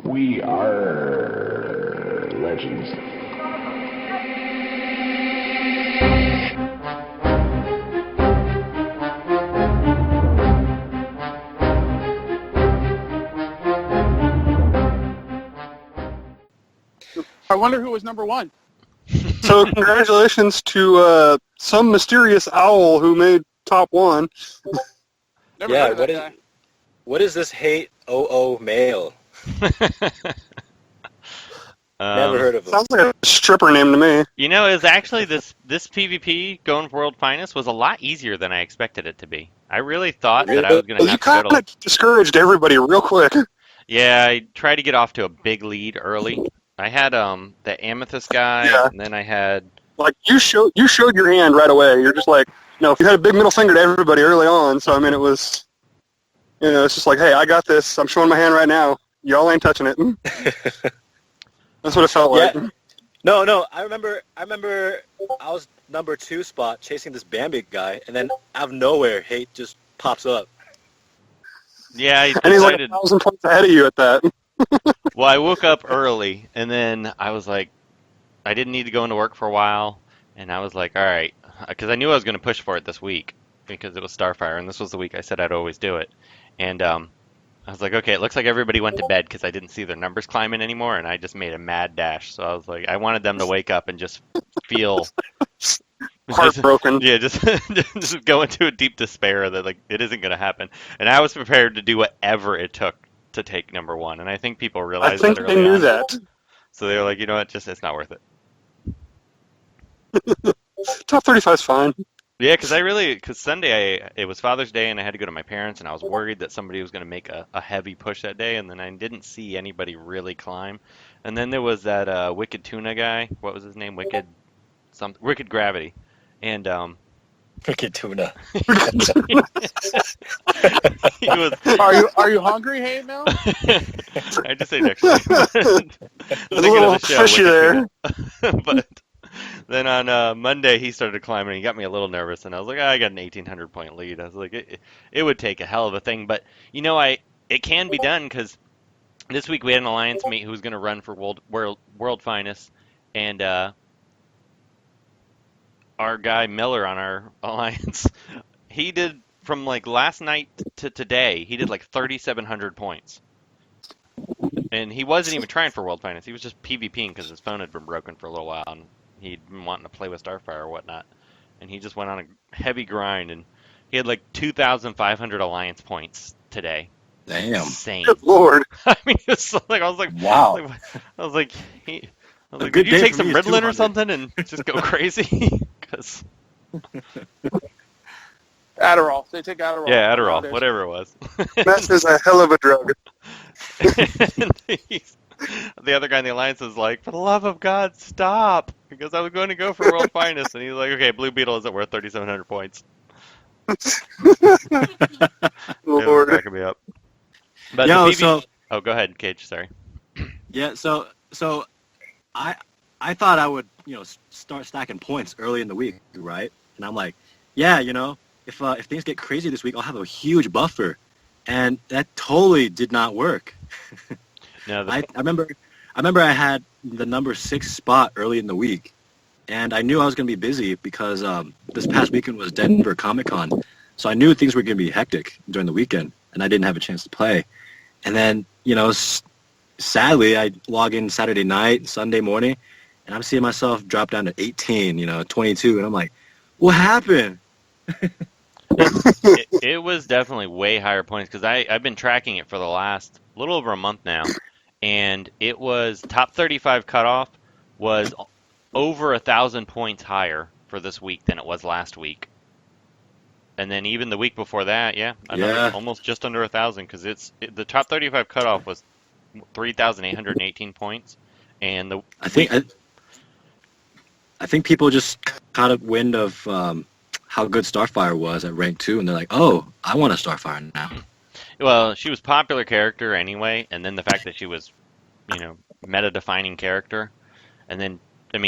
We RRR Legends. I wonder who was number one. So congratulations to some mysterious owl who made top one. Never heard of that guy. What is this Hatemael? Never heard of him. Sounds like a stripper name to me. You know, it's actually this PvP going for World Finest was a lot easier than I expected it to be. I really thought that I was going to have to go to... You kind of discouraged everybody real quick. Yeah, I tried to get off to a big lead early. I had the Amethyst guy, and then I had... Like, you showed your hand right away. You're just like, you know, you had a big middle finger to everybody early on, so, I mean, it was... You know, it's just like, hey, I got this. I'm showing my hand right now. Y'all ain't touching it. That's what it felt like. No. I remember I was number 2 spot chasing this Bambi guy, and then out of nowhere, Hate just pops up. Yeah, and he's like 1,000 points ahead of you at that. Well, I woke up early, and then I was like, I didn't need to go into work for a while, and I was like, all right, because I knew I was going to push for it this week, because it was Starfire, and this was the week I said I'd always do it. And I was like, okay, it looks like everybody went to bed because I didn't see their numbers climbing anymore, and I just made a mad dash. So I was like, I wanted them to wake up and just feel heartbroken. Just go into a deep despair that like it isn't going to happen. And I was prepared to do whatever it took to take number 1, and I think people realized that early they knew on. that. So they were like, you know what, it's not worth it. Top 35 is fine. Yeah, because Sunday it was Father's Day and I had to go to my parents, and I was worried that somebody was going to make a heavy push that day, and then I didn't see anybody really climb. And then there was that Wicked Tuna guy. What was his name? Wicked Gravity. And Wicked Tuna. He was. Are you hungry, hey Mel? I just say next week. A little fishy there. But then on Monday, he started climbing. He got me a little nervous, and I was like, I got an 1,800 point lead. I was like, it would take a hell of a thing, but you know, it can be done because this week we had an alliance mate who was going to run for World Finest, and our guy Miller on our alliance, he did from like last night to today, he did like 3,700 points. And he wasn't even trying for World Finest. He was just PvPing because his phone had been broken for a little while, and he'd been wanting to play with Starfire or whatnot. And he just went on a heavy grind, and he had like 2,500 alliance points today. Damn. Insane. Good Lord. I mean, it's like I was like, wow. Did you take some Ritalin or something and just go crazy? Because Adderall. They take Adderall. Yeah, Adderall, whatever it was. Meth is a hell of a drug. The other guy in the alliance is like, for the love of God, stop! Because I was going to go for World Finest, and he's like, okay, Blue Beetle isn't worth 3,700 points. Lord. Cracking me up. But oh, go ahead, Cage. Sorry. Yeah, so I thought I would, start stacking points early in the week, right? And I'm like, yeah, if things get crazy this week, I'll have a huge buffer, and that totally did not work. No, I remember I had the number 6 spot early in the week, and I knew I was going to be busy because this past weekend was Denver Comic-Con, so I knew things were going to be hectic during the weekend, and I didn't have a chance to play. And then, sadly, I log in Saturday night, Sunday morning, and I'm seeing myself drop down to 18, 22, and I'm like, what happened? It was definitely way higher points because I've been tracking it for the last little over a month now, and it was top 35 cutoff was over 1,000 points higher for this week than it was last week. And then even the week before that, almost just under 1,000 because the top 35 cutoff was 3,818 points, and I think people just caught a wind of how good Starfire was at rank 2, and they're like, oh, I want a Starfire now. Well, she was popular character anyway, and then the fact that she was, meta-defining character, and then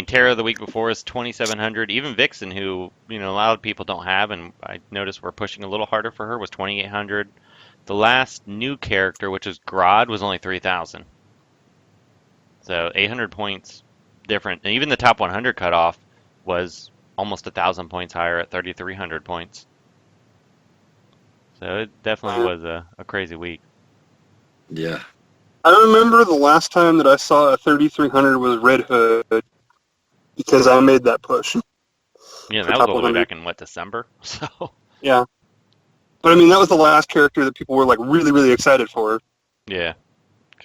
Terra the week before is 2,700. Even Vixen, who a lot of people don't have, and I noticed we're pushing a little harder for her, was 2,800. The last new character, which is Grodd, was only 3,000. So 800 points different. And even the top 100 cutoff was almost 1,000 points higher at 3,300 points. So it definitely was a crazy week. Yeah. I remember the last time that I saw a 3,300 was Red Hood because I made that push. Yeah, for that was top all the way 100. back in, what, December? So Yeah. But I mean, that was the last character that people were like really, really excited for. yeah,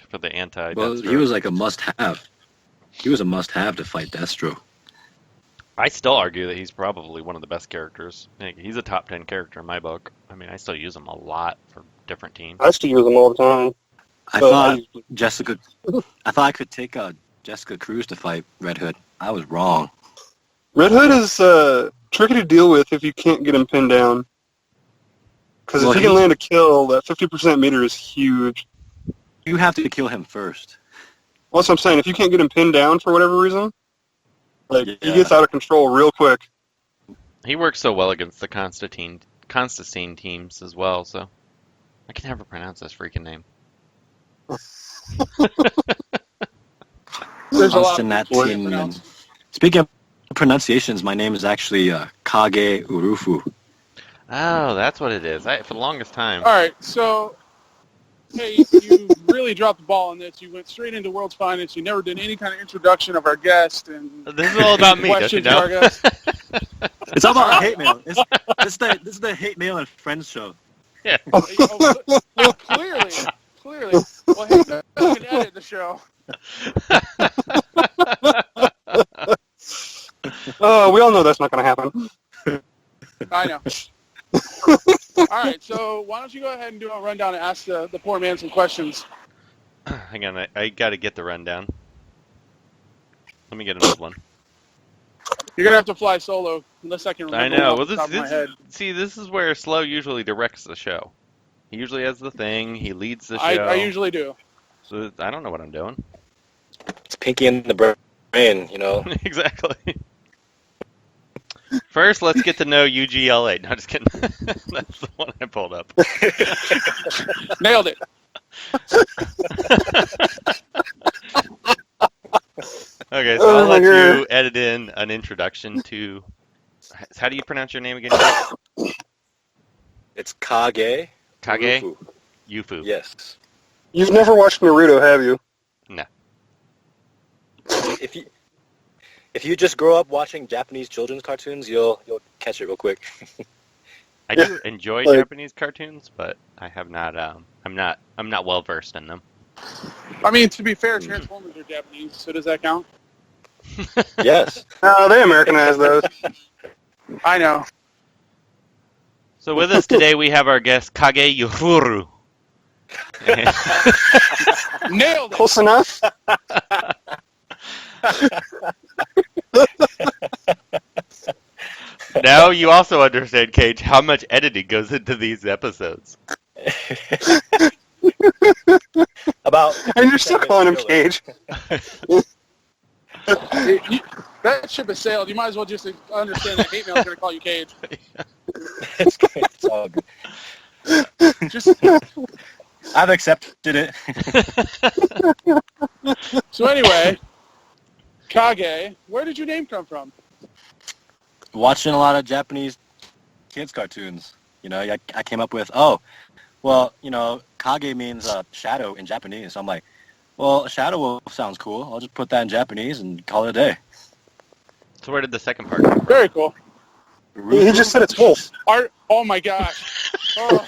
for the anti. Well, he was like a must-have. He was a must-have to fight Destro. I still argue that he's probably one of the best characters. Like, he's a top 10 character in my book. I mean, I still use him a lot for different teams. I used to use them all the time. I But thought I thought I could take Jessica Cruz to fight Red Hood. I was wrong. Red Hood is tricky to deal with if you can't get him pinned down. Because Well, if he can land a kill, that 50% meter is huge. You have to kill him first. Well, that's what I'm saying. If you can't get him pinned down for whatever reason, like he Yeah. gets out of control real quick. He works so well against the Constantine teams as well, so I can never pronounce this freaking name. There's a lot of Constantine. Speaking of pronunciations, my name is actually KageUrufu. Oh, that's what it is. For the longest time. All right, so hey, you really dropped the ball on this. You went straight into World's Finest. You never did any kind of introduction of our guest and This is all about me, don't you questions to our know? guest. It's all about hate mail. This is the hate mail and friends show. Yeah. Well, clearly. Well, hey, you can edit the show. We all know that's not going to happen. I know. All right, so why don't you go ahead and do a rundown and ask the poor man some questions. Hang on, I got to get the rundown. Let me get an old one. You're gonna have to fly solo, unless I can remember. I know. Off Well, the top of my head. this is where Slow usually directs the show. He usually has the thing. He leads the show. I usually do. So I don't know what I'm doing. It's Pinky in the brain, you know. Exactly. First, let's get to know UGLA. No, just kidding. That's the one I pulled up. Nailed it. Okay, so I'll let you edit in an introduction to... How do you pronounce your name again? It's Kage. Kage? Yufu. Yes. You've never watched Naruto, have you? No. If you just grow up watching Japanese children's cartoons, you'll catch it real quick. I do enjoy Like- Japanese cartoons, but I have not. I'm not well versed in them. I mean, to be fair, Transformers are Japanese, so does that count? Yes. No, they Americanized those. I know. So with us today, we have our guest KageUrufu. Nailed it. Close enough. Now you also understand, Cage, how much editing goes into these episodes. About. And you're still calling him Cage. That ship has sailed. You might as well just understand that hate mail is going to call you Cage. It's all good. Just I've accepted it. so anyway, Kage, where did your name come from? Watching a lot of Japanese kids cartoons. You know, I came up with, Kage means shadow in Japanese. So I'm like, well, shadow wolf sounds cool. I'll just put that in Japanese and call it a day. So where did the second part come from? Very cool. He just said it's wolf. Oh my gosh. Oh.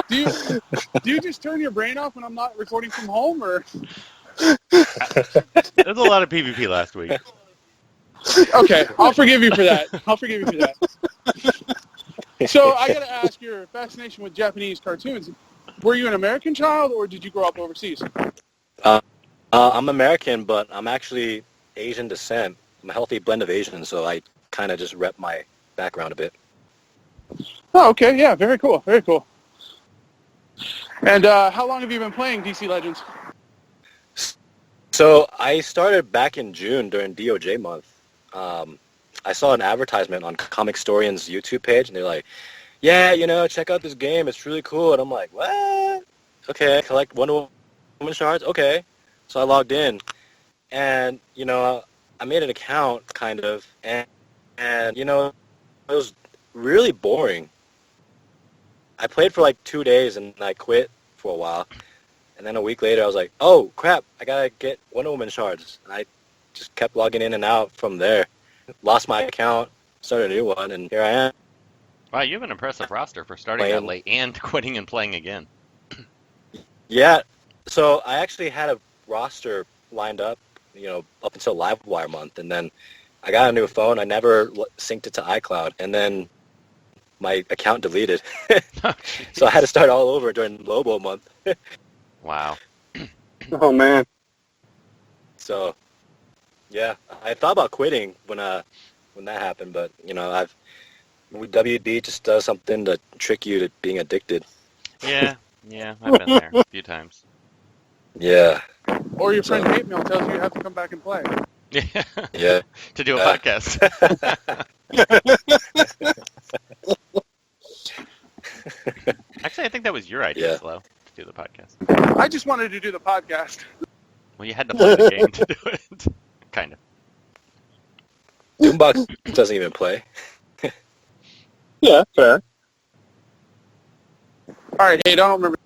Do you just turn your brain off when I'm not recording from home, or? There's a lot of PvP last week. Okay, I'll forgive you for that. So I gotta ask, your fascination with Japanese cartoons. Were you an American child, or did you grow up overseas? I'm American, but I'm actually Asian descent. I'm a healthy blend of Asian, so I kind of just rep my background a bit. Oh, okay, yeah, very cool, very cool. And how long have you been playing DC Legends? So I started back in June during DOJ month. I saw an advertisement on Comic Storian's YouTube page, and they're like, yeah, check out this game. It's really cool. And I'm like, what? okay, collect Wonder Woman shards. Okay, so I logged in, and I made an account kind of, and it was really boring. I played for like 2 days and I quit for a while, and then a week later I was like, oh crap, I gotta get Wonder Woman shards. And I just kept logging in and out from there. Lost my account, started a new one, and here I am. Wow, you have an impressive roster for starting that late and quitting and playing again. Yeah, so I actually had a roster lined up, up until Livewire month, and then I got a new phone. I never synced it to iCloud, and then my account deleted. So I had to start all over during Lobo month. Wow. Oh man. So, yeah, I thought about quitting when that happened, but WB just does something to trick you to being addicted. Yeah, I've been there a few times. Yeah. Or your friend Hatemael tells you have to come back and play. Yeah. Yeah. To do a podcast. Actually, I think that was your idea, Slow, to do the podcast. I just wanted to do the podcast. Well, you had to play the game to do it. Kind of. Doombox doesn't even play. Yeah, fair. All right, hey, don't remember.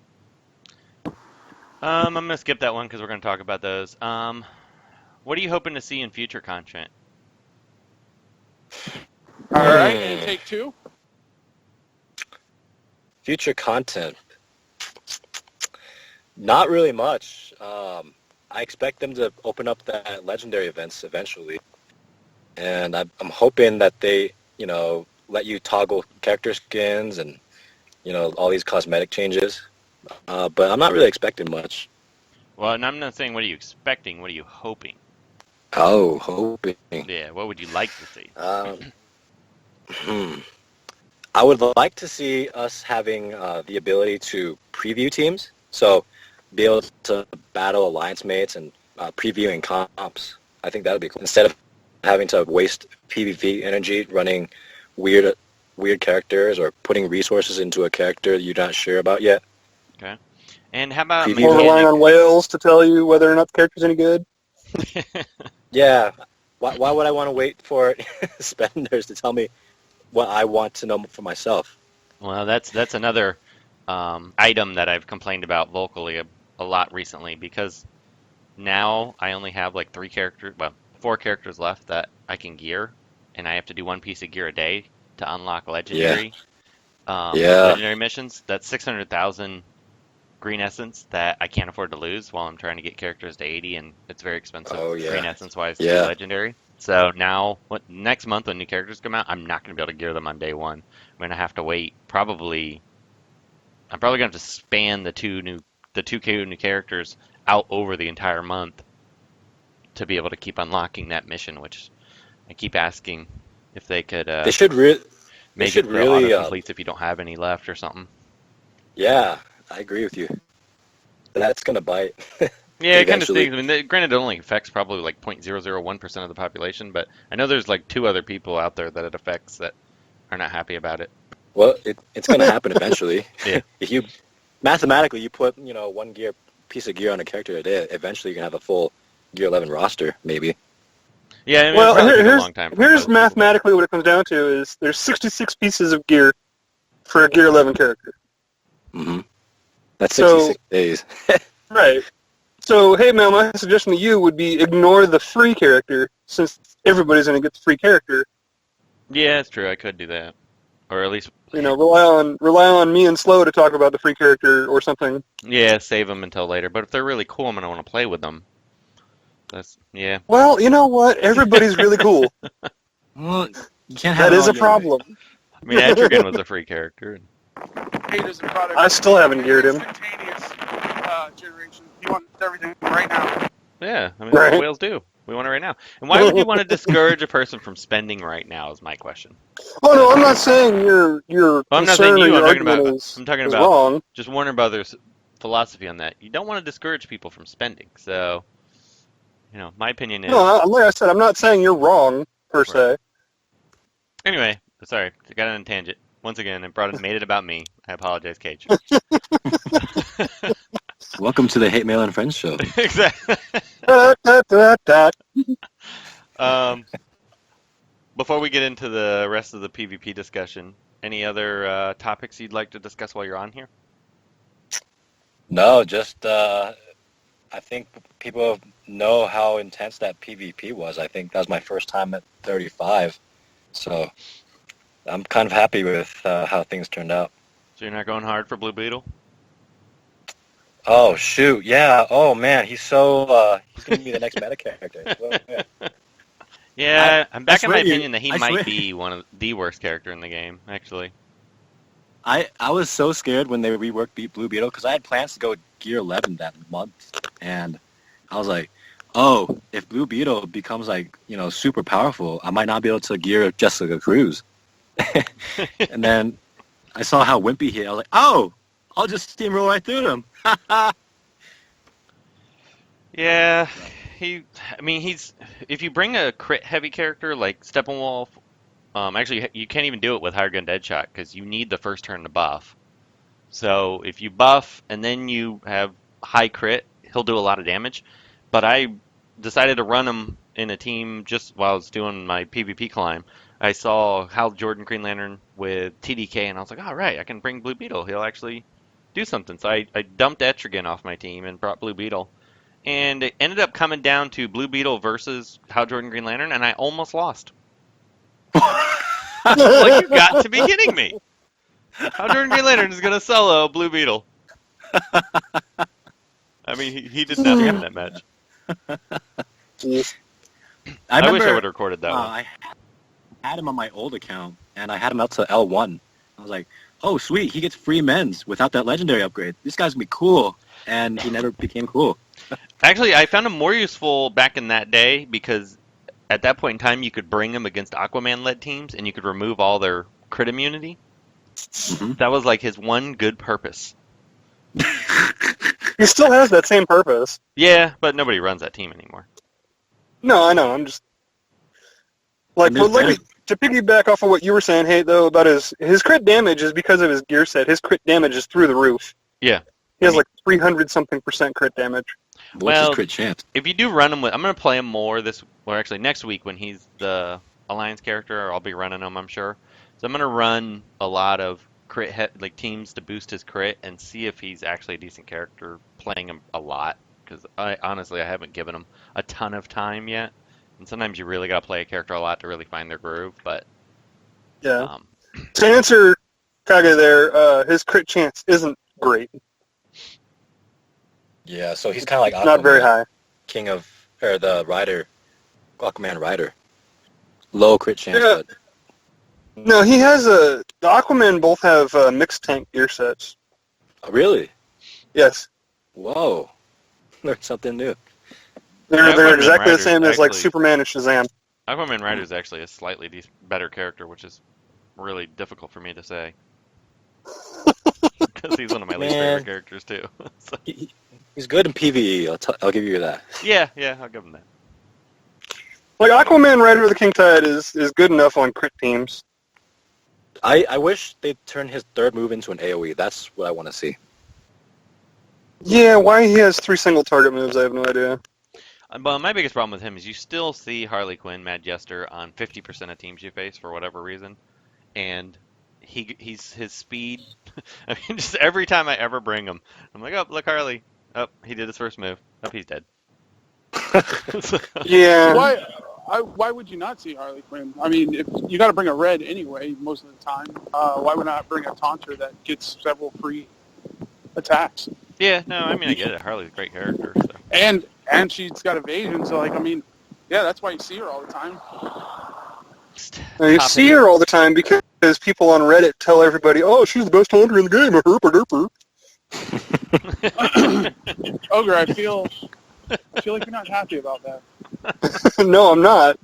I'm going to skip that one because we're going to talk about those. What are you hoping to see in future content? All right, and take two. Future content. Not really much. I expect them to open up that legendary events eventually. And I'm hoping that they, let you toggle character skins and, all these cosmetic changes. But I'm not really expecting much. Well, and I'm not saying what are you expecting, what are you hoping? Oh, hoping. Yeah, what would you like to see? I would like to see us having the ability to preview teams. So be able to battle alliance mates and previewing comps. I think that would be cool. Instead of having to waste PvP energy running weird characters or putting resources into a character you're not sure about yet. Okay. And how about Or relying on whales to tell you whether or not the character's any good. Yeah. Why would I want to wait for spenders to tell me what I want to know for myself? Well, that's another item that I've complained about vocally a lot recently, because now I only have like 4 characters left that I can gear, and I have to do 1 piece of gear a day to unlock legendary legendary missions. That's 600,000 green essence that I can't afford to lose while I'm trying to get characters to 80, and it's very expensive green essence wise to do legendary. So now, next month when new characters come out, I'm not going to be able to gear them on day 1. I'm going to have to wait. I'm probably going to have to span the 2 new characters out over the entire month to be able to keep unlocking that mission, which I keep asking if they could. They should really auto-completes if you don't have any left or something. Yeah, I agree with you. That's gonna bite. Yeah, it kind of stinks. I mean, granted, it only affects probably like 0.001% of the population, but I know there's like 2 other people out there that it affects that are not happy about it. Well, it's gonna happen eventually. Yeah. If you mathematically you put 1 piece of gear on a character a day, eventually you're gonna have a full Gear 11 roster, maybe. Yeah, I mean, well, a long time here's mathematically what it comes down to is there's 66 pieces of gear for a Gear 11 character. Mm-hmm. That's 66 days. Right. So, hey, Mel, my suggestion to you would be ignore the free character, since everybody's going to get the free character. Yeah, it's true. I could do that. Or at least... rely on me and Slow to talk about the free character or something. Yeah, save them until later. But if they're really cool, I'm going to want to play with them. Yeah. Well, you know what? Everybody's really cool. Well, you can't have that is a problem. I mean, Etrigan was a free character. Haters and product. I still haven't geared him. Instantaneous generation. He wants everything right now. Yeah, I mean, that's what whales do. We want it right now. And why would you want to discourage a person from spending right now is my question. Oh, no, I'm not saying your I'm not saying you. I'm talking about wrong. Just Warner Brothers' philosophy on that. You don't want to discourage people from spending. So, my opinion is... No, like I said, I'm not saying you're wrong, per se. Anyway, sorry, I got on a tangent. Once again, made it about me. I apologize, Cage. Welcome to the Hatemael and Friends show. Exactly. Before we get into the rest of the PvP discussion, any other topics you'd like to discuss while you're on here? No, just I think people know how intense that PvP was. I think that was my first time at 35, so I'm kind of happy with how things turned out. So you're not going hard for Blue Beetle? Oh shoot, yeah. Oh man, he's gonna be the next meta character. Yeah, I'm back in my swear you- opinion that he I might swear- be one of the worst character in the game, actually. I was so scared when they reworked Blue Beetle because I had plans to go Gear 11 that month, and I was like, oh, if Blue Beetle becomes like super powerful, I might not be able to gear Jessica Cruz. And then I saw how Wimpy hit. I was like, oh, I'll just steamroll right through them. Yeah, he's if you bring a crit heavy character like Steppenwolf, actually you can't even do it with Higher Gun Deadshot because you need the first turn to buff. So if you buff and then you have high crit, he'll do a lot of damage. But I decided to run him in a team just while I was doing my PvP climb. I saw Hal Jordan Green Lantern with TDK, and I was like, all right, I can bring Blue Beetle. He'll actually do something. So I dumped Etrigan off my team and brought Blue Beetle. And it ended up coming down to Blue Beetle versus Hal Jordan Green Lantern, and I almost lost. Like, you've got to be kidding me. Hal Jordan Green Lantern is going to solo Blue Beetle. I mean, he did nothing in that match. I wish I would have recorded that one. I had him on my old account, and I had him out to L1. I was like, oh, sweet, he gets free men's without that legendary upgrade. This guy's going to be cool, and he never became cool. Actually, I found him more useful back in that day because at that point in time, you could bring him against Aquaman-led teams, and you could remove all their crit immunity. Mm-hmm. That was like his one good purpose. He still has that same purpose. Yeah, but nobody runs that team anymore. No, I know. I'm just like, And there's but like to piggyback off of what you were saying, hey, though, about his crit damage is because of his gear set. His crit damage is through the roof. Yeah. He has like 300-something% crit damage. What's Well, his crit chance? If you do run him with, I'm going to play him more actually next week when he's the Alliance character, I'll be running him, I'm sure. So I'm going to run a lot of crit teams to boost his crit and see if he's actually a decent character playing him a lot. Because I haven't given him a ton of time yet. And sometimes you really got to play a character a lot to really find their groove. But Yeah. To answer Kage there, his crit chance isn't great. Yeah, so he's kind of like Aquaman, Not very high. the Rider, Aquaman Rider. Low crit chance, Yeah. but No, he has the Aquaman both have mixed tank gear sets. oh, really? Yes. Whoa, learned something new. They're Aquaman exactly the Rider's same as like actually- Superman and Shazam. Aquaman Rider is actually a slightly better character, which is really difficult for me to say. Because he's one of my least Man. favorite characters, too. So, He's good in PvE. I'll give you that. yeah, I'll give him that. Like Aquaman Rider of the King Tide is good enough on crit teams. I wish they'd turn his third move into an AoE. That's what I want to see. Yeah, why he has 3 single target moves, I have no idea. But my biggest problem with him is you still see Harley Quinn, Mad Jester on 50% of teams you face for whatever reason, and he's his speed. I mean, just every time I ever bring him, I'm like, oh, look, Harley. Oh, he did his first move. Oh, he's dead. Yeah. Why would you not see Harley Quinn? I mean, if you got to bring a red anyway most of the time. Why would not bring a taunter that gets several free attacks? Yeah, no, I mean, I get it. Harley's a great character. So. And she's got evasion, so like I mean, yeah, that's why you see her all the time. Now, you see her all the time because people on Reddit tell everybody, oh, she's the best hunter in the game. Herper, derper. Ogre, I feel like you're not happy about that. No, I'm not.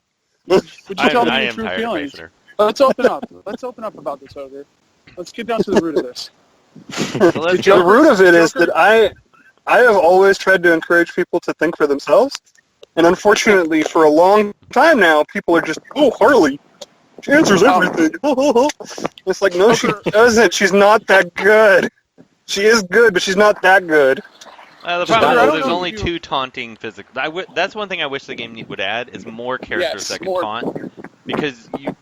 Would you tell I me your am true tired of feelings? facing her. Let's open up. Let's open up about this, Ogre. Let's get down to the root of this. So let's The root of it is that I have always tried to encourage people to think for themselves, and unfortunately, for a long time now, people are just, oh, Harley, she answers everything. It's like, no, she doesn't. She's not that good. She is good, but she's not that good. The Just problem not is I there's don't know only if 2 taunting physical. That's one thing I wish the game would add is more characters Yes, that can more. taunt, because you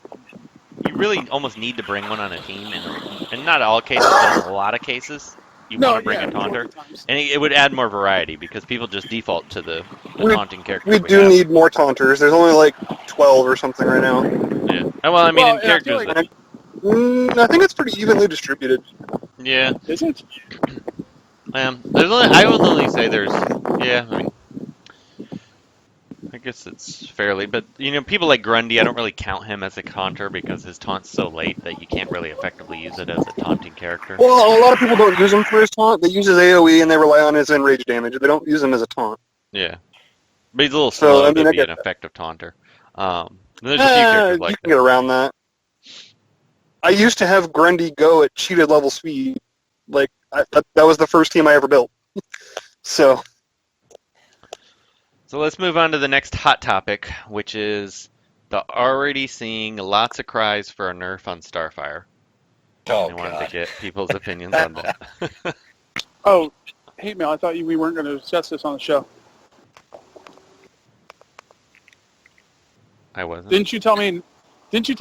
really almost need to bring one on a team, and in not all cases, but in a lot of cases, you want to bring a taunter, times. and it would add more variety because people just default to the We- taunting characters We do have. need more taunters. There's only like 12 or something right now. Yeah. Well, I mean, Well, in and I feel characters like- that. I think it's pretty evenly distributed. Yeah. Is it? I would only say there's. Yeah. I mean, I guess it's fairly, but people like Grundy, I don't really count him as a taunter because his taunt's so late that you can't really effectively use it as a taunting character. Well, a lot of people don't use him for his taunt. They use his AoE and they rely on his enrage damage. They don't use him as a taunt. Yeah, but he's a little So, slow I mean, to I be get an that. effective taunter. There's a few characters You like can get around that. I used to have Grundy go at cheated level speed. Like, that was the first team I ever built. So, So let's move on to the next hot topic, which is the already seeing lots of cries for a nerf on Starfire. Oh, I wanted God. to get people's opinions on that. Oh, Hatemael, I thought we weren't going to discuss this on the show. I wasn't. Didn't you tell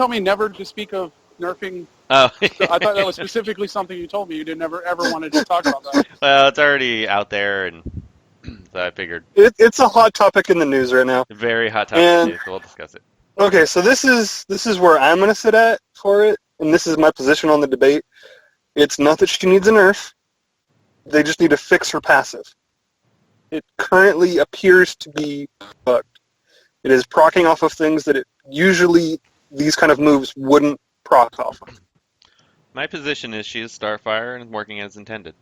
me never to speak of nerfing? Oh, So I thought that was specifically something you told me. You didn't ever wanted to talk about that. well, it's already out there, and so I figured it's a hot topic in the news right now. very hot topic, And- so we'll discuss it. Okay, so this is where I'm going to sit at for it, and this is my position on the debate. It's not that she needs a nerf. They just need to fix her passive. It currently appears to be bugged. It is proccing off of things that usually these kind of moves wouldn't proc off of. My position is she is Starfire and working as intended.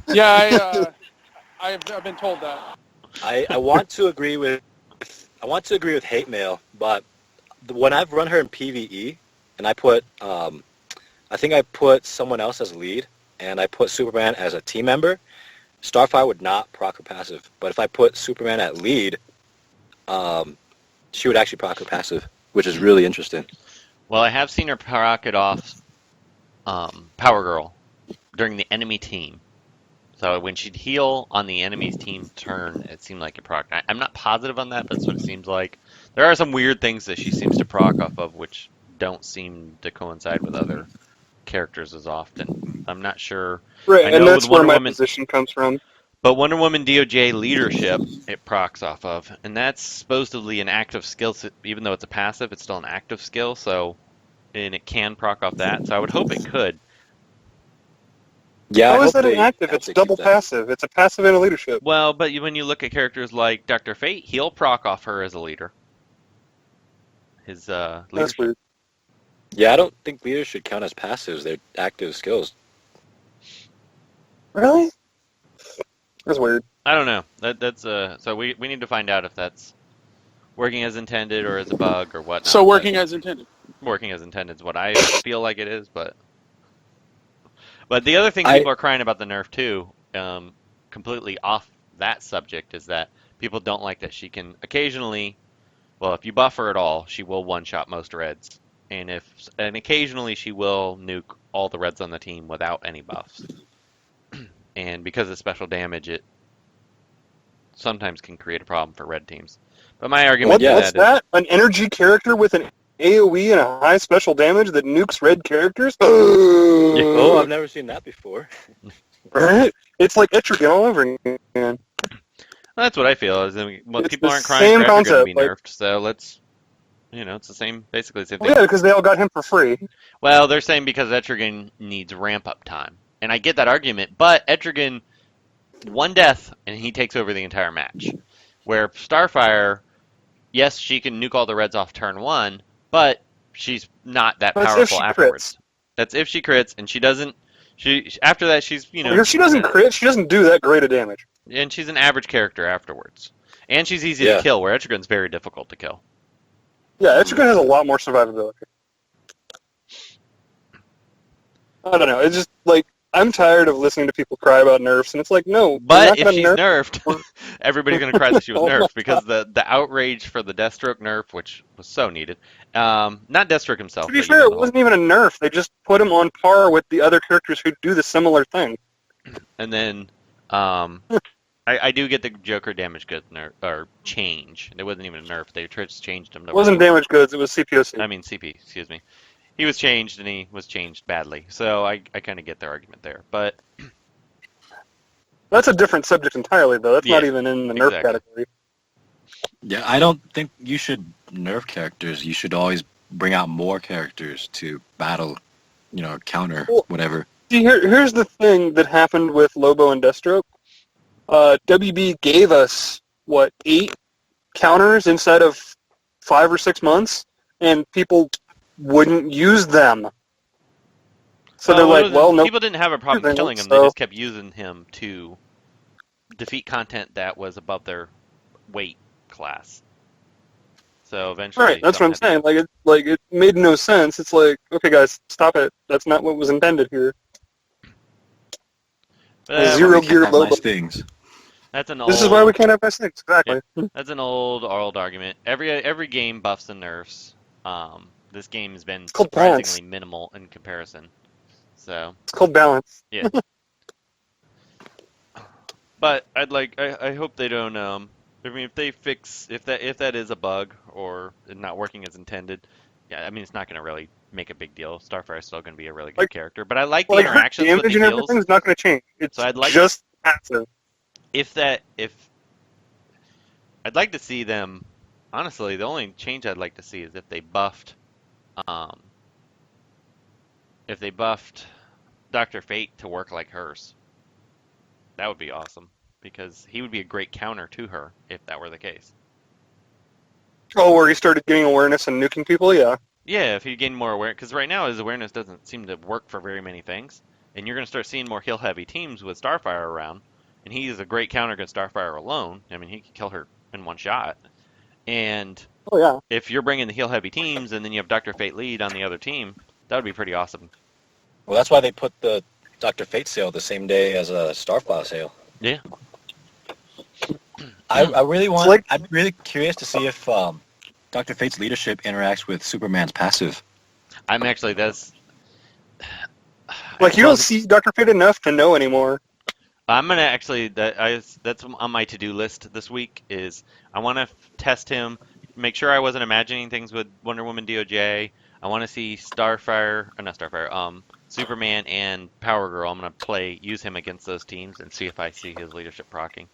Yeah, I've been told that. I want to agree with Hatemail, but when I've run her in PvE and I put I think I put someone else as lead and I put Superman as a team member, Starfire would not proc her passive. But if I put Superman at lead, she would actually proc her passive, which is really interesting. Well, I have seen her proc it off Power Girl during the enemy team. So when she'd heal on the enemy's team's turn, it seemed like it proc. I'm not positive on that, but that's what it seems like. There are some weird things that she seems to proc off of, which don't seem to coincide with other characters as often. I'm not sure. Right, I and know that's with where Wonder my Woman- position comes from. But Wonder Woman DOJ leadership, it procs off of, and that's supposedly an active skill. Even though it's a passive, it's still an active skill. So, and it can proc off that. So I would hope it could. Yeah, How I is hope that they- inactive? I hope It's they keep double that. passive. It's a passive and a leadership. Well, but when you look at characters like Dr. Fate, he'll proc off her as a leader. His That's leadership. weird. Yeah, I don't think leaders should count as passives. They're active skills. Really? That's weird. I don't know. That's so we need to find out if that's working as intended or as a bug or what. So working as intended. Working as intended is what I feel like it is, but the other thing I- people are crying about the nerf too, completely off that subject, is that people don't like that she can occasionally, well, if you buff her at all, she will one-shot most reds, and occasionally she will nuke all the reds on the team without any buffs, and because of special damage, it sometimes can create a problem for red teams. But my argument What's to that that? An energy character with an AoE and a high special damage that nukes red characters? Oh, I've never seen that before. Right? It's like Etrigan all over again. That's what I feel. Is well, It's people the aren't crying same for Etrigan to be concept, like- nerfed, so let's, it's the same, basically the same thing. Well, yeah, because they all got him for free. Well, they're saying because Etrigan needs ramp up time, and I get that argument, but Etrigan, one death and he takes over the entire match. Where Starfire, yes, she can nuke all the reds off turn one, but she's not that That's if powerful she afterwards. That's if she crits, and she doesn't. She after that she's If she doesn't crit, she doesn't do that great of damage. and she's an average character afterwards, and she's easy Yeah. to kill. Where Etrigan's very difficult to kill. Yeah, Etrigan has a lot more survivability. I don't know. It's just like I'm tired of listening to people cry about nerfs, and it's like, no. we're But not if gonna she's nerf. nerfed, everybody's going to cry that she was Oh my nerfed because the outrage for the Deathstroke nerf, which was so needed. Not Deathstroke himself. To be but fair, the it whole- wasn't even a nerf. They just put him on par with the other characters who do the similar thing. And then I do get the Joker damage goods nerf or change. It wasn't even a nerf. They just changed him. It wasn't damage goods. It was CPOC. I mean CP. Excuse me. He was changed and he was changed badly. So I kind of get their argument there. But That's a different subject entirely, though. That's not Yeah, even in the nerf exactly. category. Yeah, I don't think you should nerf characters. You should always bring out more characters to battle, counter, Well- whatever. See, here's the thing that happened with Lobo and Deathstroke. WB gave us, 8 counters inside of 5 or 6 months, and people wouldn't use them. So they're like, well, no. people didn't have a problem everything, killing him. so- They just kept using him to defeat content that was above their weight class. So eventually, Right, that's what I'm someone had saying. It made no sense. It's like, okay, guys, stop it. That's not what was intended here. to- Zero We can't gear have Lobo. nice things. That's an This is why we can't have nice things. Exactly. That's an old argument. Every game buffs and nerfs. This game has been called surprisingly minimal in comparison. So, It's called balance. but I hope they don't. I mean, if they fix if that is a bug or not working as intended, yeah, I mean it's not going to really make a big deal. Starfire is still going to be a really good character, but I like the Her interactions with damage the and heals. everything's not going to change. It's So I'd like- just passive. If I'd like to see them. Honestly, the only change I'd like to see is if they buffed Dr. Fate to work like hers. That would be awesome because he would be a great counter to her if that were the case. Oh, where he started getting awareness and nuking people? Yeah. Yeah, if he gained more awareness, because right now his awareness doesn't seem to work for very many things, and you're going to start seeing more heal-heavy teams with Starfire around, and he is a great counter against Starfire alone. I mean, he can kill her in one shot. And Oh, yeah. if you're bringing the heal-heavy teams, and then you have Dr. Fate lead on the other team, that would be pretty awesome. Well, that's why they put the Dr. Fate sale the same day as a Starfire sale. Yeah. I really want. like- I'm really curious to see if Dr. Fate's leadership interacts with Superman's passive. I'm actually, that's... Like, you don't see Dr. Fate enough to know anymore. I'm gonna actually that's on my to-do list this week. Is I want to test him, make sure I wasn't imagining things with Wonder Woman DOJ. I want to see Starfire, or not Starfire, Superman and Power Girl. I'm gonna use him against those teams and see if I see his leadership proccing.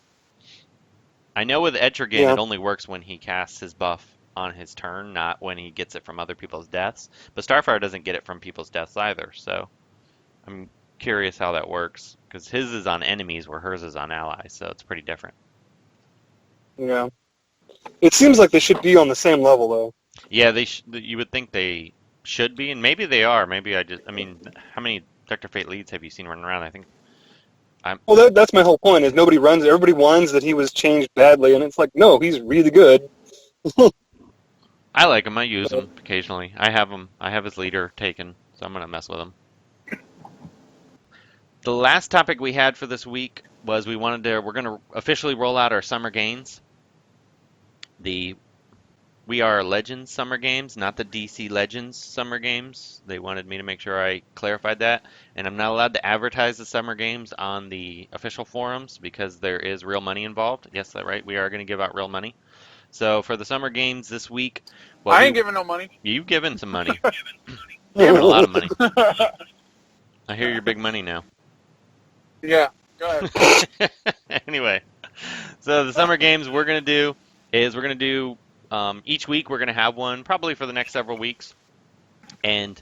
I know with Etrigan Yeah. it only works when he casts his buff on his turn, not when he gets it from other people's deaths. But Starfire doesn't get it from people's deaths either, so I'm curious how that works because his is on enemies where hers is on allies, so it's pretty different. Yeah. It seems like they should be on the same level, though. Yeah, you would think they should be, and maybe they are. Maybe I mean, how many Dr. Fate leads have you seen running around? I think Well, that's my whole point, is nobody runs. Everybody whines that he was changed badly, and it's like, no, he's really good. I like him. I use him occasionally. I have his leader taken, so I'm gonna mess with him. The last topic we had for this week was we're gonna officially roll out our summer games. The We RRR Legends summer games, not the DC Legends summer games. They wanted me to make sure I clarified that. And I'm not allowed to advertise the summer games on the official forums because there is real money involved. Yes, that's right. We are going to give out real money. So for the summer games this week, I ain't giving no money. you've given some money. You're giving a lot of money. I hear your big money now. Yeah, go ahead. Anyway, so the summer games we're going to do each week we're going to have one, probably for the next several weeks. And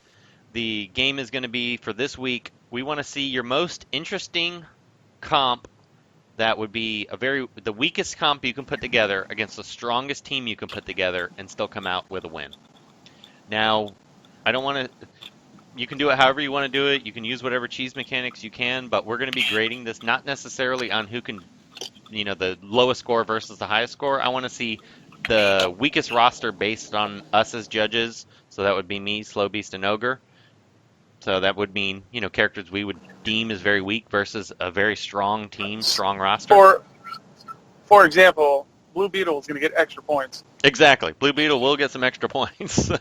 the game is going to be, for this week, we want to see your most interesting comp that would be the weakest comp you can put together against the strongest team you can put together and still come out with a win. Now, I don't want to... You can do it however you want to do it. You can use whatever cheese mechanics you can, but we're going to be grading this not necessarily on who can, the lowest score versus the highest score. I want to see the weakest roster based on us as judges. So that would be me, Slow Beast, and Ogre. So that would mean, characters we would deem as very weak versus a very strong team, strong roster. For example, Blue Beetle is going to get extra points. Exactly. Blue Beetle will get some extra points.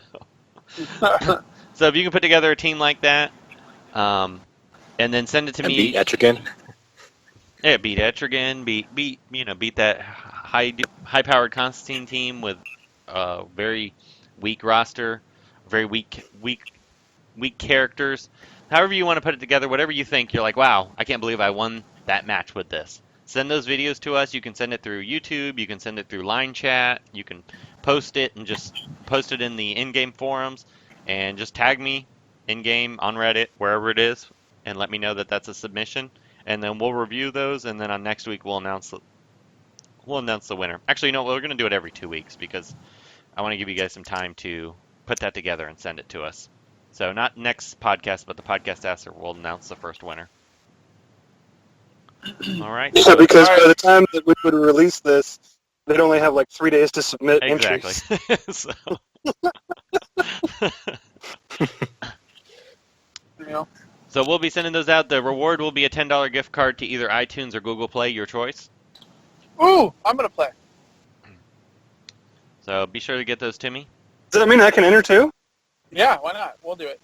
So if you can put together a team like that, and then send it to And me. beat Etrigan. Yeah, beat Etrigan, beat that high-powered Constantine team with very weak roster, very weak characters. However you want to put it together, whatever you think, you're like, wow, I can't believe I won that match with this. Send those videos to us. You can send it through YouTube. You can send it through line chat. You can post it and just post it in the in-game forums and just tag me in-game on Reddit, wherever it is, and let me know that that's a submission. And then we'll review those, and then on next week we'll announce the winner. Actually, no, we're going to do it every 2 weeks because I want to give you guys some time to put that together and send it to us. So not next podcast, but the podcast after, we'll announce the first winner. All right. Yeah, So, because by the time that we would release this, they'd only have like 3 days to submit exactly. entries. So, You know? so we'll be sending those out. The reward will be a $10 gift card to either iTunes or Google Play, your choice. Ooh, I'm gonna play. So be sure to get those to me. Does that mean I can enter too? Yeah, why not? We'll do it.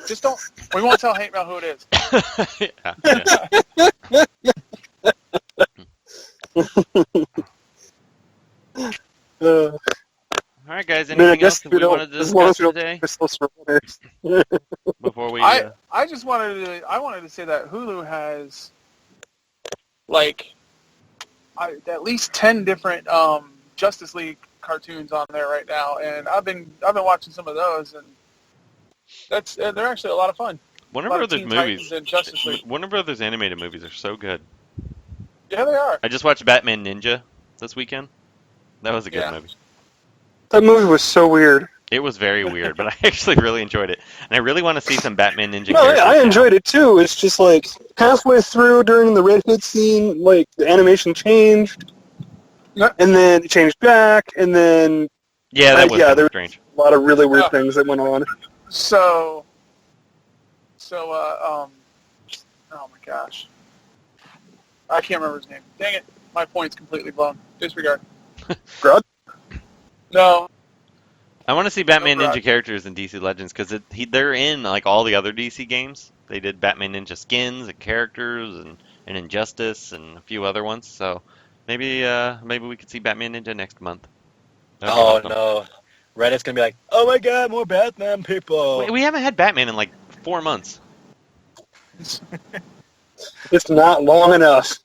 Just don't. We won't tell Hatemael who it is. Uh, All right, guys. I mean, I Anything else guess that we we don't, wanted to as long discuss as we don't today make ourselves for winners. before we? I just wanted to. I wanted to say that Hulu has like at least 10 different Justice League cartoons on there right now, and I've been watching some of those, and they're actually a lot of fun. Warner A lot of Brothers Teen movies. Titans and Justice League. Warner Brothers animated movies are so good. Yeah, they are. I just watched Batman Ninja this weekend. That was a good Yeah. movie. That movie was so weird. It was very weird, but I actually really enjoyed it, and I really want to see some Batman Ninja. No, characters I now. enjoyed it too. It's just like halfway through during the Red Hood scene, like the animation changed, and then it changed back, and then Yeah, that was yeah, kind there of strange. a lot of really weird Oh. things that went on. So, oh my gosh, I can't remember his name. Dang it, my point's completely blown. Disregard. Grodd? No, I want to see Batman No, Ninja Brad. characters in DC Legends because they're in like all the other DC games. They did Batman Ninja skins and characters and Injustice and a few other ones. So maybe we could see Batman Ninja next month. That'd be Oh awesome. no, Reddit's gonna be like, oh my god, more Batman people. We haven't had Batman in like 4 months. It's not long enough.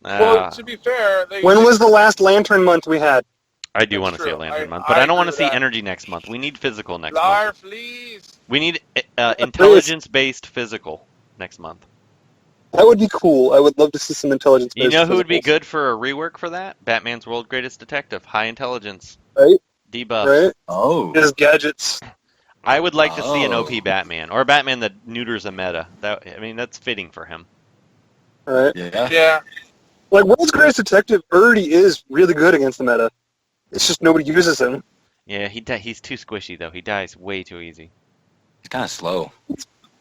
well, to be fair, When was the last Lantern month we had? I do That's want to see a true. Lantern I- month, but I I don't want to agree see with that. energy next month. We need physical next month. Larf, please. We need intelligence-based physical next month. That would be cool. I would love to see some intelligence. You know who would be good for a rework for that? Batman's World's Greatest Detective, high intelligence, Right? debuff. Right? Oh. His gadgets. I would like to see an Oh. OP Batman, or a Batman that neuters a meta. That's fitting for him. Right? Yeah. Yeah. Like, World's Greatest Detective already is really good against the meta. It's just nobody uses him. Yeah, he's too squishy though. He dies way too easy. He's kind of slow.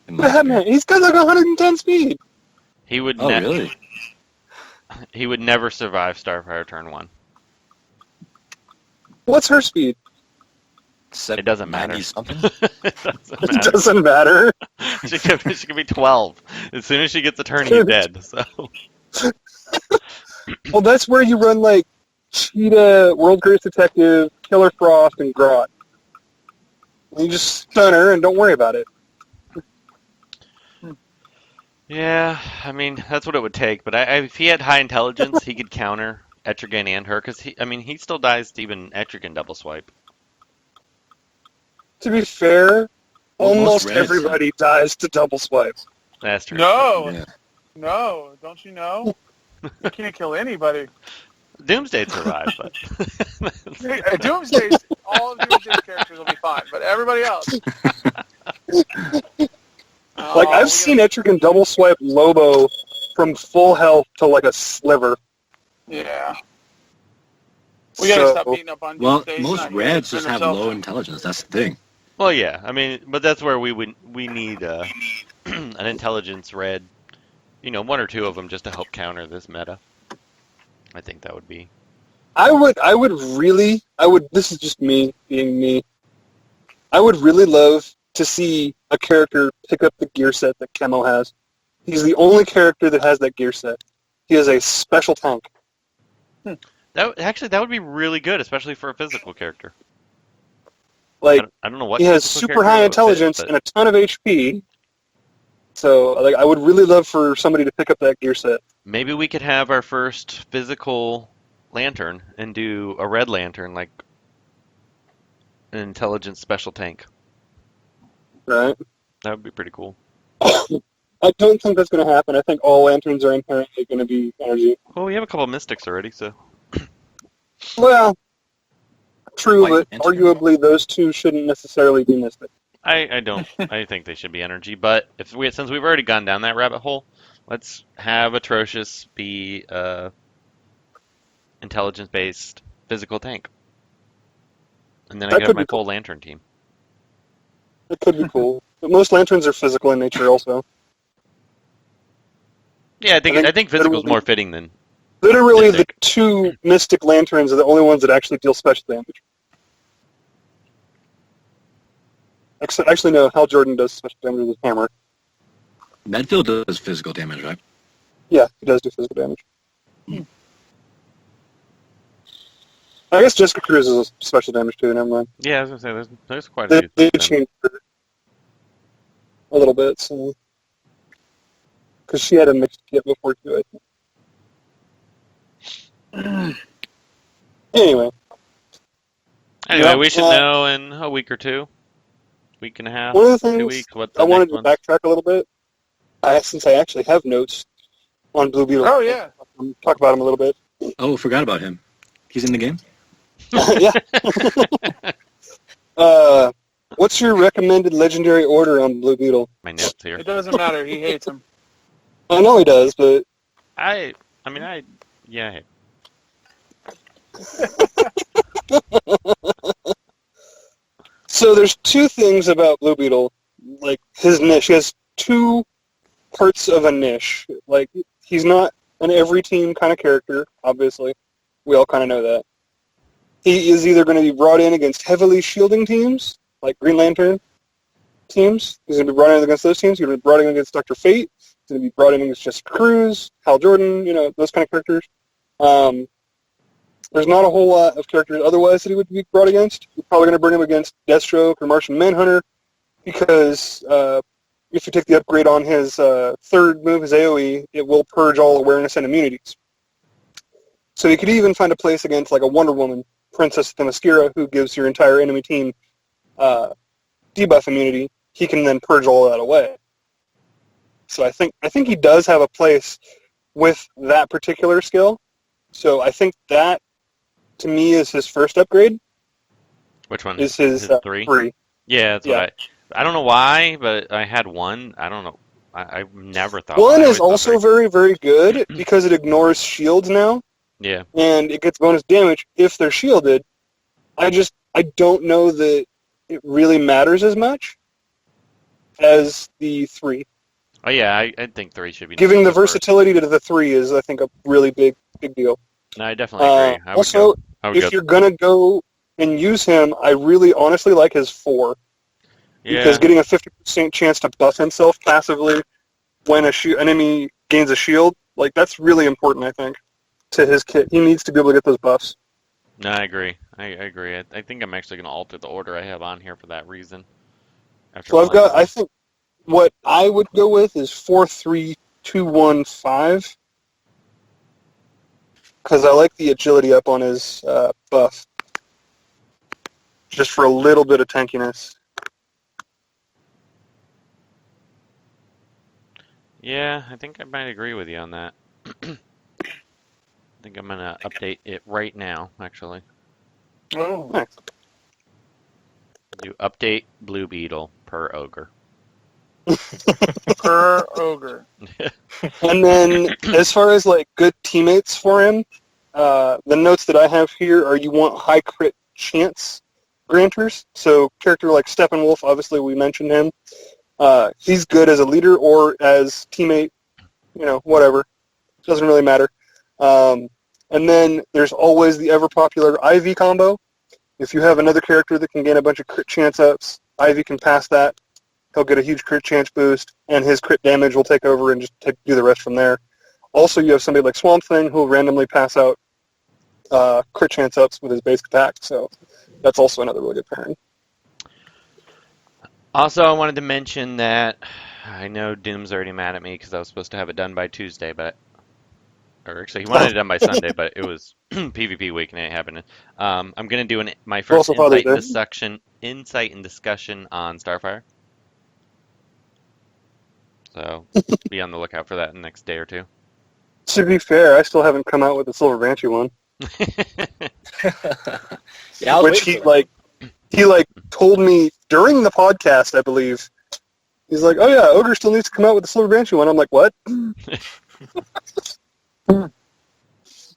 in my Batman, opinion. he's got like 110 speed. He would Oh, really? he would never survive Starfire turn 1. What's her speed? It doesn't matter. 90 something? It doesn't It matter. doesn't matter. She could be 12. As soon as she gets a turn, he's dead. So Well, that's where you run like Cheetah, World Greatest Detective, Killer Frost, and Grodd. You just stun her and don't worry about it. yeah, I mean that's what it would take. But if he had high intelligence, he could counter Etrigan and her because he still dies to even Etrigan double swipe. To be fair, Well, almost most Reds- everybody dies to double swipe. That's true. No, Yeah. no, don't you know? You can't kill anybody. Doomsday survived, but Doomsday's, all of Doomsday's characters will be fine, but everybody else. Like, I've seen Etrigan double swipe Lobo from full health to like a sliver. Yeah. We gotta So- stop beating up on Well, Doomsday. He's most not here to Reds defend just have himself. low intelligence. That's the thing. well, yeah. I mean, but that's where we need an intelligence red. 1 or 2 of them just to help counter this meta. I think that would be. I would this is just me being me. I would really love to see a character pick up the gear set that Chemo has. He's the only character that has that gear set. He is a special tank. That would be really good, especially for a physical character. Like, I don't know what he has physical super character high that would fit, intelligence but- and a ton of HP. So, like, I would really love for somebody to pick up that gear set. Maybe we could have our first physical lantern and do a red lantern, like an intelligence special tank. Right? That would be pretty cool. I don't think that's going to happen. I think all lanterns are inherently going to be energy. Well, we have a couple mystics already, so Well, true, White but lantern. arguably those two shouldn't necessarily be mystic. I don't. I think they should be energy. But since we've already gone down that rabbit hole, let's have Atrocious be intelligence-based physical tank, and then I That got could my be cool. full lantern team. It could be cool. But most lanterns are physical in nature also. Yeah, I think physical is literally- more fitting than. Literally, the Mystic. two mystic lanterns are the only ones that actually deal special damage. Actually, no, Hal Jordan does special damage with his hammer. Medfield does physical damage, right? Yeah, he does do physical damage. I guess Jessica Cruz is a special damage too, never mind. Yeah, I was gonna say there's quite a They, few. they things. changed her a little bit, so... Because she had a mixed kit before too, I think. Anyway, Anyway, Yep, we should know in a week or two, week and a half, one of the 2 things weeks. What the I wanted next to one's. backtrack a little bit, since I actually have notes on Blue Beetle. Oh, yeah. Talk about him a little bit. Oh, forgot about him. He's in the game? Yeah. What's your recommended legendary order on Blue Beetle? My notes here. It doesn't matter. He hates him. I know he does, but Yeah. so there's two things about Blue Beetle, like his niche. He has two parts of a niche. Like, he's not an every team kind of character, obviously. We all kind of know that. He is either going to be brought in against heavily shielding teams, like Green Lantern teams. He's going to be brought in against those teams. He's going to be brought in against Dr. Fate. He's going to be brought in against Jessica Cruz, Hal Jordan, those kind of characters. There's not a whole lot of characters otherwise that he would be brought against. You're probably going to bring him against Deathstroke or Martian Manhunter because if you take the upgrade on his third move, his AoE, it will purge all awareness and immunities. So you could even find a place against like a Wonder Woman, Princess Themyscira, who gives your entire enemy team debuff immunity. He can then purge all that away. So I think he does have a place with that particular skill. So I think that, to me, is his first upgrade. Which one? Is his three? 3. Yeah, that's Yeah. what I don't know why, but I had one. I don't know. I never thought. One I always is thought also very, very good because it ignores shields now, Yeah. and it gets bonus damage if they're shielded. I don't know that it really matters as much as the 3. Oh yeah, I think 3 should be. Giving the first. versatility to the 3 is, I think, a really big deal. No, I definitely agree. I would Also, go. I would if go. you're going to go and use him, I really honestly like his 4. Yeah. Because getting a 50% chance to buff himself passively when an enemy gains a shield, like, that's really important, I think, to his kit. He needs to be able to get those buffs. No, I agree. I agree. I think I'm actually going to alter the order I have on here for that reason. So I think what I would go with is 4-3-2-1-5. Because I like the agility up on his buff. Just for a little bit of tankiness. Yeah, I think I might agree with you on that. I think I'm going to update it right now, actually. Oh. Nice. Do update Blue Beetle per ogre. Per ogre. And then, as far as like good teammates for him, the notes that I have here are you want high crit chance granters. So character like Steppenwolf, obviously we mentioned him. He's good as a leader or as teammate, whatever. Doesn't really matter. And then there's always the ever popular Ivy combo. If you have another character that can gain a bunch of crit chance ups, Ivy can pass that. He'll get a huge crit chance boost, and his crit damage will take over and just do the rest from there. Also, you have somebody like Swamp Thing who will randomly pass out crit chance ups with his basic attack, so that's also another really good pairing. Also, I wanted to mention that I know Doom's already mad at me because I was supposed to have it done by Tuesday, or actually he wanted it done by Sunday, but it was PvP week and it ain't happening. I'm gonna do my first Also Father's insight and discussion on Starfire. So be on the lookout for that in the next day or two. To be fair, I still haven't come out with the Silver Banshee one. Yeah, I was Which waiting for that. he told me during the podcast, I believe. He's like, "Oh yeah, Ogre still needs to come out with the Silver Banshee one." I'm like, "What?"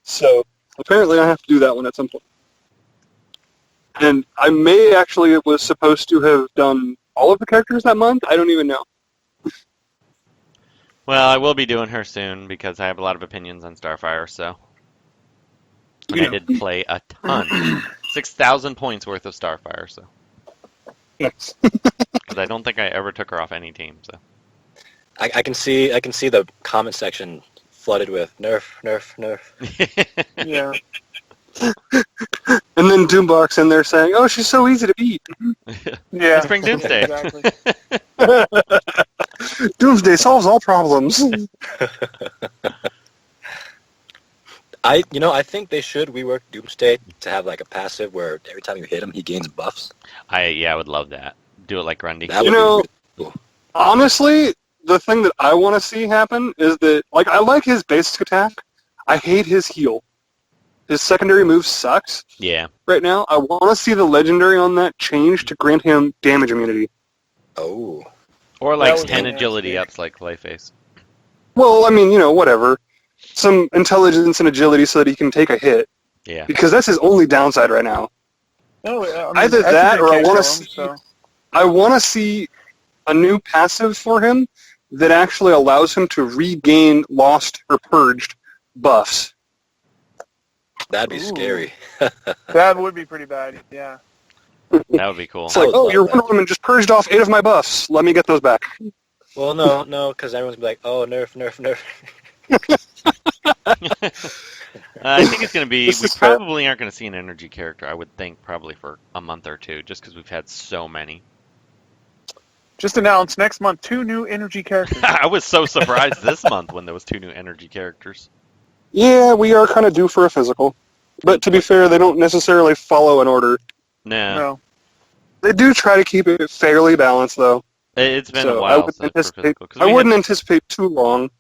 So apparently, I have to do that one at some point. And I may actually was supposed to have done all of the characters that month. I don't even know. Well, I will be doing her soon because I have a lot of opinions on Starfire, so. And I did play a ton. 6,000 points worth of Starfire, so. Yes. Because I don't think I ever took her off any team, so. I can see the comment section flooded with nerf, nerf, nerf. Yeah. And then Doombox in there saying, "Oh, she's so easy to beat." Yeah. Let's bring Doomsday. Exactly. Doomsday solves all problems. I think they should rework Doomsday to have like a passive where every time you hit him, he gains buffs. I would love that. Do it like Grundy. That You would be know, really cool. honestly, the thing that I want to see happen is that, I like his basic attack. I hate his heal. His secondary move sucks Yeah. right now. I want to see the legendary on that change to grant him damage immunity. Oh. Or That like would be 10 nasty. agility ups like Clayface. Well, I mean, whatever. Some intelligence and agility so that he can take a hit. Yeah. Because that's his only downside right now. No, I mean, Either that's a that good or I case wanna for him, see- so. I want to see a new passive for him that actually allows him to regain lost or purged buffs. That'd be Ooh. scary. That would be pretty bad, yeah. That would be cool. It's like, would oh, love your that. Wonder Woman just purged off 8 of my buffs. Let me get those back. Well, no, because everyone's gonna be like, oh, nerf, nerf, nerf. I think it's going to be, This we is fair. probably aren't going to see an energy character, I would think, probably for a month or two, just because we've had so many. Just announced next month 2 new energy characters. I was so surprised this month when there was 2 new energy characters. Yeah, we are kind of due for a physical. But to be fair, they don't necessarily follow an order. No. No. They do try to keep it fairly balanced, though. It's been So a I while would for anticipate. physical. 'cause I we wouldn't anticipate too long.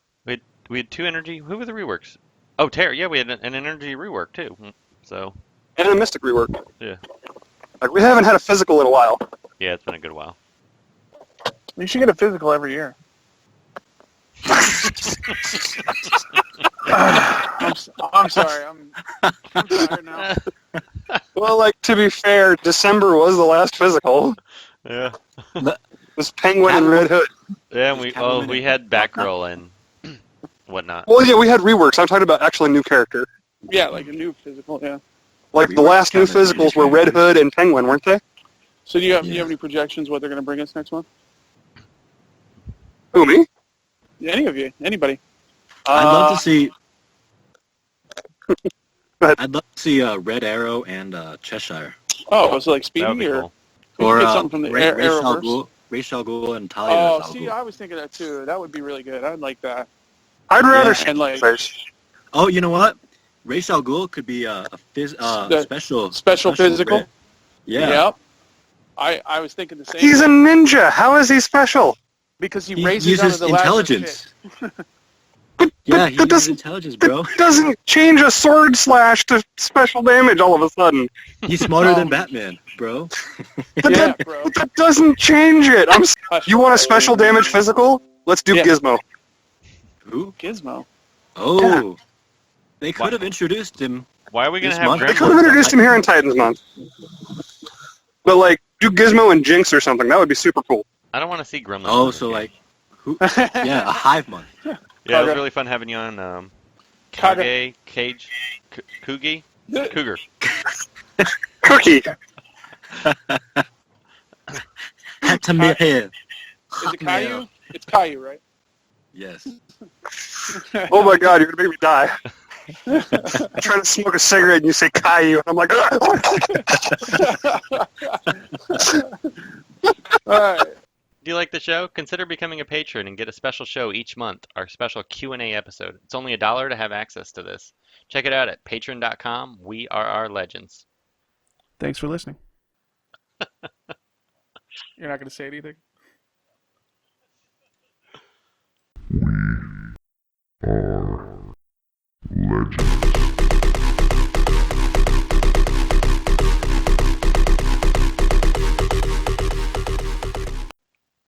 we had 2 energy, who were the reworks? Oh, Terra, yeah, we had an energy rework too. So, And a Mystic rework. Yeah. We haven't had a physical in a while. yeah, it's been a good while. You should get a physical every year. I'm sorry. I'm tired now. Well, to be fair, December was the last physical. Yeah. It was Penguin and Red Hood. Yeah, and we had Batgirl and whatnot. Well, yeah, we had reworks. I'm talking about actually new character. Yeah, like a new physical, yeah. Like the last new physicals were Red Hood and Penguin, weren't they? So do you have any projections what they're going to bring us next month? Who, me? Any of you? Anybody? I'd love to see. Go ahead. I'd love to see Red Arrow and Cheshire, Oh, so like That would Speedy be or cool. we or could get something from the Arrowverse? Ra's al Ghul and Talia. Oh, Al see, Ghul. I was thinking that too. That would be really good. I'd like that. I'd rather Yeah. see And like Oh, you know what? Ra's al Ghul could be a special physical. red. Yeah. Yep. I was thinking the same. He's a ninja. How is he special? because he He raises out of uses the Lazarus intelligence. pit. Yeah, he that uses doesn't- intelligence, bro. Doesn't change a sword slash to special damage all of a sudden. He's smarter than Batman, bro. But Yeah, that, bro. but that doesn't change it. You want a special damage physical? Let's do Yeah. Gizmo. Who? Gizmo? Oh. Yeah. They could have introduced him. Why are we going This to have month? They Gremlins? could have introduced him here in Titans Month. But do Gizmo and Jinx or something. That would be super cool. I don't want to see Gremlins. Oh, on so this game. who? Yeah, a hive month. Yeah, it was Kaga. really fun having you on. Kaga. Kugi? Cougar. Cookie. Hatemael. Is it Caillou? It's Caillou, right? Yes. Oh my god, you're gonna make me die. I'm trying to smoke a cigarette and you say Caillou, and I'm like, All right. Do you like the show? Consider becoming a patron and get a special show each month, our special Q&A episode. It's only $1 to have access to this. Check it out at patreon.com, We RRR Legends. Thanks for listening. You're not going to say anything? We are legends.